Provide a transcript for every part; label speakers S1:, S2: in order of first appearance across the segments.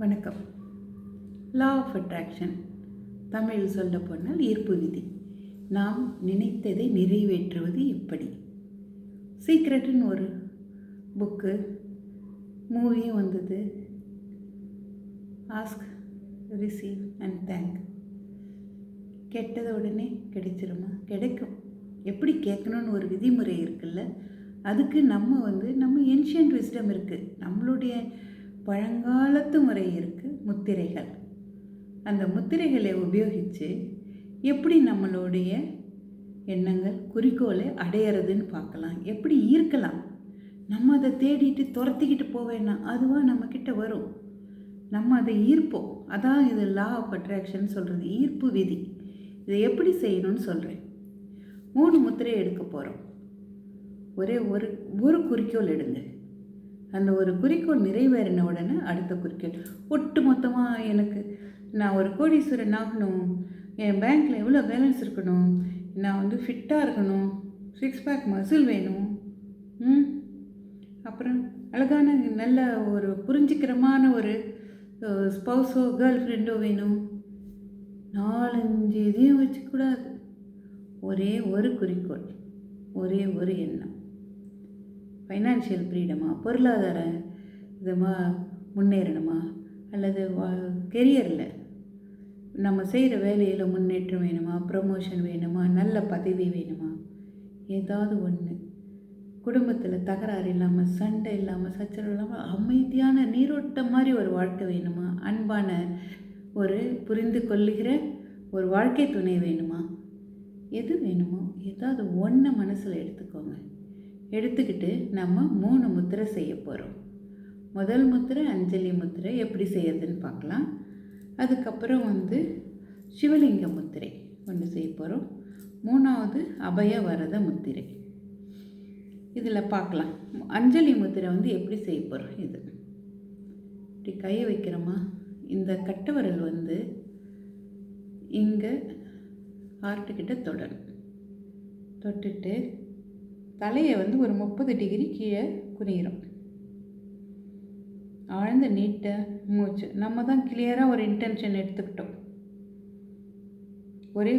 S1: வணக்கம். Law of attraction, தமிழில் சொல்ல போனால் ஈர்ப்பு விதி. நாம் நினைத்ததை நிறைவேற்றுவது எப்படி? சீக்ரெட்டுன்னு ஒரு புக்கு, மூவியும் வந்தது. Ask, receive and thank. கேட்டதை உடனே கிடைச்சிருமா? கிடைக்கும். எப்படி கேட்கணுன்னு ஒரு விதிமுறை இருக்குல்ல, அதுக்கு நம்ம ஏன்ஷியன்ட் விஸ்டம் இருக்குது, நம்மளுடைய பழங்காலத்து முறை இருக்குது, முத்திரைகள். அந்த முத்திரைகளை உபயோகித்து எப்படி நம்மளுடைய எண்ணங்கள் குறிக்கோளை அடையிறதுன்னு பார்க்கலாம். எப்படி ஈர்க்கலாம். நம்ம அதை தேடிட்டு துரத்திக்கிட்டு போவேன்னா அதுவாக நம்மக்கிட்ட வரும். நம்ம அதை ஈர்ப்போம். அதான் இது லா ஆஃப் அட்ராக்ஷன் சொல்கிறது, ஈர்ப்பு விதி. இதை எப்படி செய்யணும்னு சொல்கிறேன். 3 முத்திரை எடுக்க போகிறோம். ஒரே ஒரு குறிக்கோள் எடுங்க. அந்த ஒரு குறிக்கோள் நிறைவேறின உடனே அடுத்த குறிக்கோள். ஒட்டு மொத்தமாக நான் ஒரு கோடீஸ்வரன் ஆகணும், என் பேங்க்கில் எவ்வளோ பேலன்ஸ் இருக்கணும், நான் ஃபிட்டாக இருக்கணும், 6 பேக் மசில் வேணும், அப்புறம் அழகான நல்ல ஒரு புரிஞ்சுக்கிறமான ஒரு ஸ்பௌஸோ கேர்ள் ஃப்ரெண்டோ வேணும். 4-5 இதையும் வச்சுக்கூடாது. ஒரே ஒரு குறிக்கோள், ஒரே ஒரு எண்ணம். ஃபைனான்ஷியல் ஃப்ரீடமா, பொருளாதார இதமாக முன்னேறணுமா, அல்லது கெரியரில் நம்ம செய்கிற வேலையில் முன்னேற்றம் வேணுமா, ப்ரமோஷன் வேணுமா, நல்ல பதவி வேணுமா, ஏதாவது ஒன்று. குடும்பத்தில் தகராறு இல்லாமல், சண்டை இல்லாமல், சச்சரவு இல்லாமல் அமைதியான நீரோட்டம் மாதிரி ஒரு வாழ்க்கை வேணுமா, அன்பான ஒரு புரிந்து கொள்ளுகிற ஒரு வாழ்க்கை துணை வேணுமா, எது வேணுமோ ஏதாவது ஒன்று மனசில் எடுத்துக்கோங்க. எடுத்துக்கிட்டு நம்ம 3 முத்திரை செய்ய போகிறோம். முதல் முத்திரை அஞ்சலி முத்திரை, எப்படி செய்யறதுன்னு பார்க்கலாம். அதுக்கப்புறம் சிவலிங்க முத்திரை ஒன்று செய்ய போகிறோம். 3வது அபய வரத முத்திரை. இதில் பார்க்கலாம். அஞ்சலி முத்திரை எப்படி செய்ய போகிறோம். இது இப்படி கையை வைக்கிறோமா, இந்த கட்டை விரல் இங்கே ஹார்ட்டுக்கிட்ட தொடரும். தொட்டுட்டு தலையை ஒரு 30 டிகிரி கீழே குனிகிறோம். ஆழ்ந்த நீட்ட மூச்சு. நம்ம தான் கிளியராக ஒரு இன்டென்ஷன் எடுத்துக்கிட்டோம். ஒரே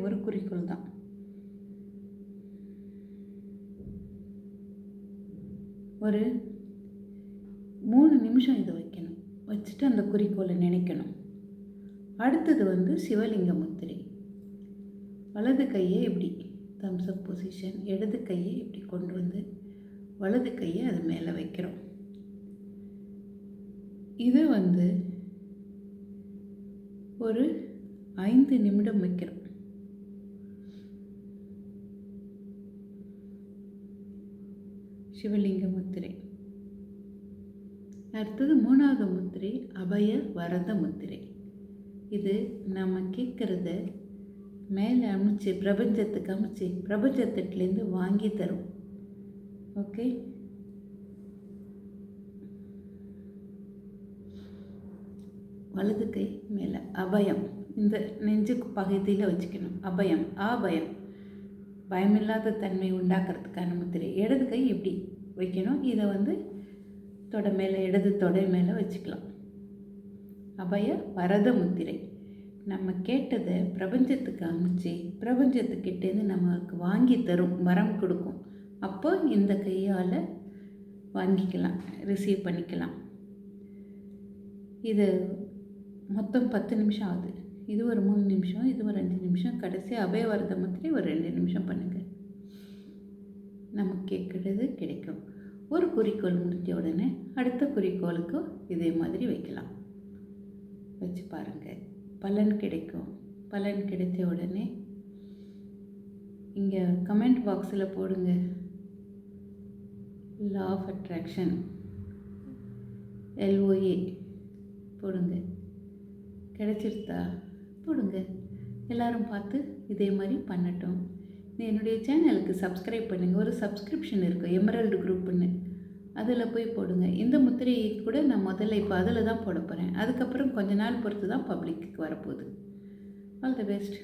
S1: ஒரு குறிக்கோள் தான். ஒரு 3 நிமிஷம் இதை வைக்கணும். வச்சுட்டு அந்த குறிக்கோளை நினைக்கணும். அடுத்தது சிவலிங்க முத்திரை. வலது கையை இப்படி தம்ஸ் அப் பொசிஷன், இடது கையை இப்படி கொண்டு வலது கையை அது மேலே வைக்கிறோம். இது ஒரு 5 நிமிடம் வைக்கிறோம். சிவலிங்க முத்திரை. அடுத்தது 3வது முத்திரை அபய வரத முத்திரை. இது நம்ம கேட்குறத மேலே அமைச்சு பிரபஞ்சத்துக்கு அமைச்சு பிரபஞ்சத்திலேருந்து வாங்கி தரும். ஓகே, வலது கை மேலே அபயம், இந்த நெஞ்சுக்கு பகுதியில் வச்சுக்கணும். அபயம், ஆபயம், பயமில்லாத தன்மை உண்டாக்குறதுக்கான முத்திரை. இடது கை இப்படி வைக்கணும். இதை தொடை மேலே, இடது தொடை மேலே வச்சுக்கலாம். அபய வரத முத்திரை. நம்ம கேட்டதை பிரபஞ்சத்துக்கு அமைச்சு பிரபஞ்சத்துக்கிட்டேருந்து நமக்கு வாங்கி தரும், வரம் கொடுக்கும். அப்போ இந்த கையால் வாங்கிக்கலாம், ரிசீவ் பண்ணிக்கலாம். இது மொத்தம் 10 நிமிஷம் ஆகுது. இது ஒரு 3 நிமிஷம், இது ஒரு 5 நிமிஷம். கடைசி அபயவரத முத்திரை ஒரு 2 நிமிஷம் பண்ணுங்கள். நமக்கு கேட்குறது கிடைக்கும். ஒரு குறிக்கோள் முடிஞ்ச உடனே அடுத்த குறிக்கோளுக்கு இதே மாதிரி வைக்கலாம். வச்சு பாருங்கள், பலன் கிடைக்கும். பலன் கிடைச்ச உடனே இங்கே கமெண்ட் பாக்ஸில் போடுங்க, லா ஆஃப் அட்ராக்ஷன் LOA போடுங்க. கிடைச்சிருத்தா போடுங்க. எல்லோரும் பார்த்து இதே மாதிரி பண்ணட்டும். என்னுடைய சேனலுக்கு சப்ஸ்கிரைப் பண்ணுங்கள். ஒரு சப்ஸ்கிரிப்ஷன் இருக்குது, எமரல்டு குரூப்புன்னு, அதில் போய் போடுங்க. இந்த முத்திரையை கூட நான் முதல்ல இப்போ அதில் தான் போட போகிறேன். அதுக்கப்புறம் கொஞ்ச நாள் பொறுத்து தான் பப்ளிக்கு வரப்போகுது. All the best.